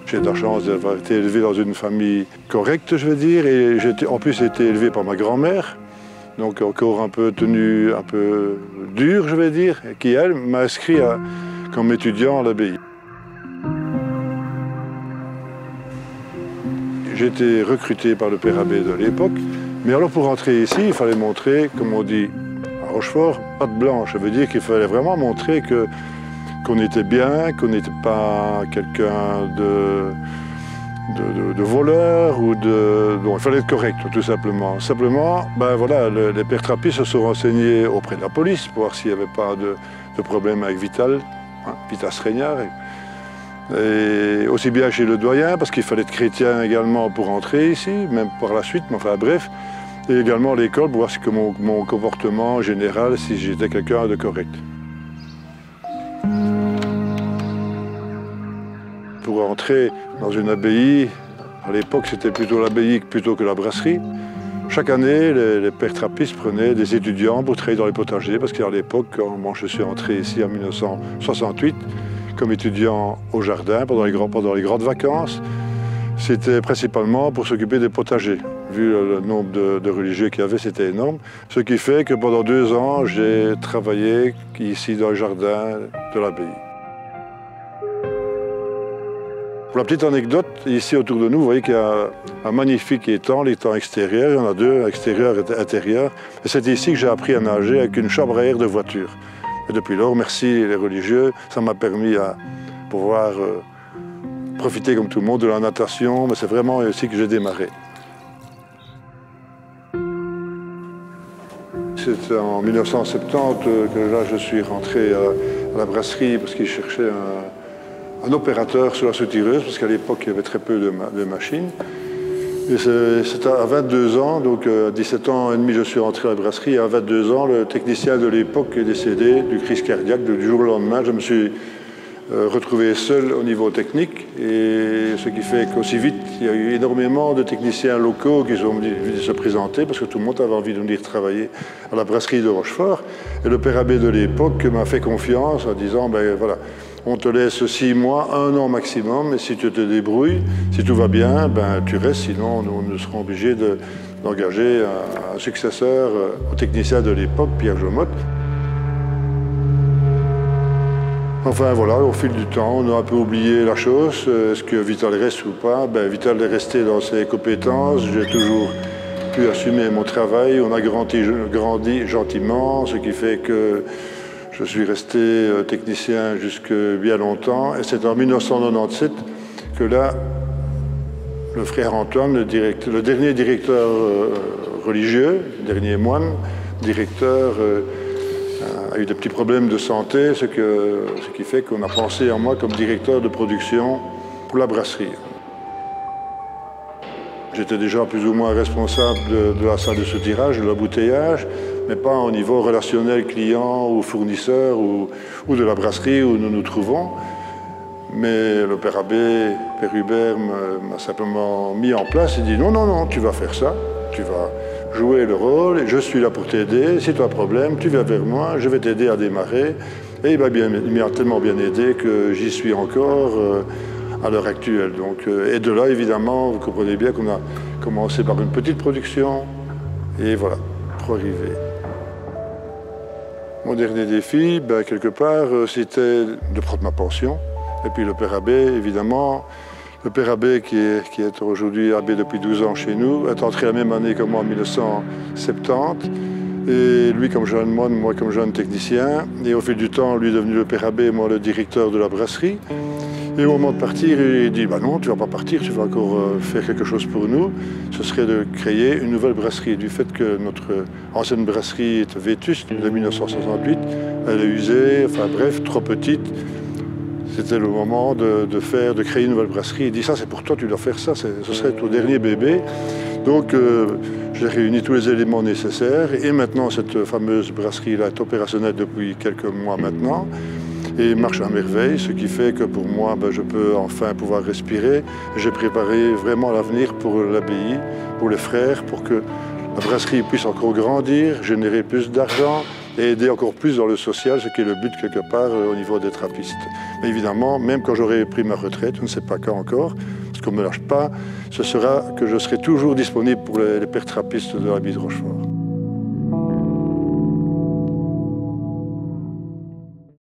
J'ai de la chance d'avoir été élevé dans une famille correcte, je veux dire, et j'ai en plus été élevé par ma grand-mère, donc encore un peu tenue, un peu dure, je vais dire, et qui, elle, m'a inscrit comme étudiant à l'abbaye. J'ai été recruté par le père abbé de l'époque, mais alors pour entrer ici, il fallait montrer, comme on dit à Rochefort, patte blanche. Ça veut dire qu'il fallait vraiment montrer qu'on était bien, qu'on n'était pas quelqu'un de voleur ou de... Bon, il fallait être correct, tout simplement. Simplement, ben voilà, les pères trappistes se sont renseignés auprès de la police pour voir s'il n'y avait pas de problème avec Vital, hein, Vitas Regnard. Et aussi bien chez le doyen, parce qu'il fallait être chrétien également pour entrer ici, même par la suite, mais enfin bref. Et également à l'école pour voir si mon comportement général, si j'étais quelqu'un de correct. Pour entrer dans une abbaye, à l'époque c'était plutôt l'abbaye plutôt que la brasserie. Chaque année, les pères trappistes prenaient des étudiants pour travailler dans les potagers, parce qu'à l'époque, quand moi je suis entré ici en 1968, comme étudiant au jardin pendant les grandes vacances, c'était principalement pour s'occuper des potagers. Vu le nombre de religieux qu'il y avait, c'était énorme. Ce qui fait que pendant 2 ans, j'ai travaillé ici dans le jardin de l'abbaye. Pour la petite anecdote, ici autour de nous, vous voyez qu'il y a un magnifique étang, l'étang extérieur. Il y en a 2, extérieur et intérieur. Et c'est ici que j'ai appris à nager avec une chambre à air de voiture. Et depuis lors, merci les religieux, ça m'a permis à pouvoir profiter comme tout le monde de la natation, mais c'est vraiment ici que j'ai démarré. C'est en 1970 que là je suis rentré à la brasserie parce qu'ils cherchaient un opérateur sur la soutireuse, parce qu'à l'époque il y avait très peu de machines. Et c'était à 22 ans, donc à 17 ans et demi je suis rentré à la brasserie, et à 22 ans le technicien de l'époque est décédé du crise cardiaque. Du jour au lendemain, je me suis retrouvé seul au niveau technique, et ce qui fait qu'aussi vite, il y a eu énormément de techniciens locaux qui sont venus se présenter, parce que tout le monde avait envie de venir travailler à la brasserie de Rochefort. Et le père abbé de l'époque m'a fait confiance en disant, ben voilà, on te laisse 6 mois, 1 an maximum, et si tu te débrouilles, si tout va bien, ben tu restes, sinon nous serons obligés d'engager un successeur au technicien de l'époque, Pierre Jomotte. Enfin voilà, au fil du temps, on a un peu oublié la chose. Est-ce que Vital reste ou pas? Ben, Vital est resté dans ses compétences. J'ai toujours pu assumer mon travail. On a grandi gentiment, ce qui fait que je suis resté technicien jusque bien longtemps. Et c'est en 1997 que là, le frère Antoine, le dernier directeur religieux, le dernier moine, directeur, a eu des petits problèmes de santé, ce qui fait qu'on a pensé en moi comme directeur de production pour la brasserie. J'étais déjà plus ou moins responsable de la salle de soutirage, de l'embouteillage, mais pas au niveau relationnel client ou fournisseur ou de la brasserie où nous nous trouvons. Mais le père abbé, père Hubert, m'a simplement mis en place et dit non, non, non, tu vas faire ça, tu vas jouer le rôle, et je suis là pour t'aider. Si tu as un problème, tu viens vers moi, je vais t'aider à démarrer. Et il m'a tellement bien aidé que j'y suis encore à l'heure actuelle. Donc, et de là, évidemment, vous comprenez bien qu'on a commencé par une petite production, et voilà, pour arriver. Mon dernier défi, ben, quelque part, c'était de prendre ma pension. Et puis le père abbé, évidemment, le père abbé qui est aujourd'hui abbé depuis 12 ans chez nous, est entré la même année que moi en 1970. Et lui comme jeune moine, moi comme jeune technicien. Et au fil du temps, lui est devenu le père abbé, moi le directeur de la brasserie. Et au moment de partir, il dit bah non, tu ne vas pas partir, tu vas encore faire quelque chose pour nous. Ce serait de créer une nouvelle brasserie. Du fait que notre ancienne brasserie est vétuste de 1968, elle est usée, enfin bref, trop petite. C'était le moment de créer une nouvelle brasserie. Il dit ça, c'est pour toi, tu dois faire ça, ce serait ton dernier bébé. Donc j'ai réuni tous les éléments nécessaires et maintenant cette fameuse brasserie-là est opérationnelle depuis quelques mois maintenant et marche à merveille, ce qui fait que pour moi, ben, je peux enfin pouvoir respirer. J'ai préparé vraiment l'avenir pour l'abbaye, pour les frères, pour que la brasserie puisse encore grandir, générer plus d'argent et aider encore plus dans le social, ce qui est le but quelque part au niveau des trappistes. Mais évidemment, même quand j'aurai pris ma retraite, je ne sais pas quand encore, parce qu'on ne me lâche pas, ce sera que je serai toujours disponible pour les pères trappistes de l'Abbaye de Rochefort.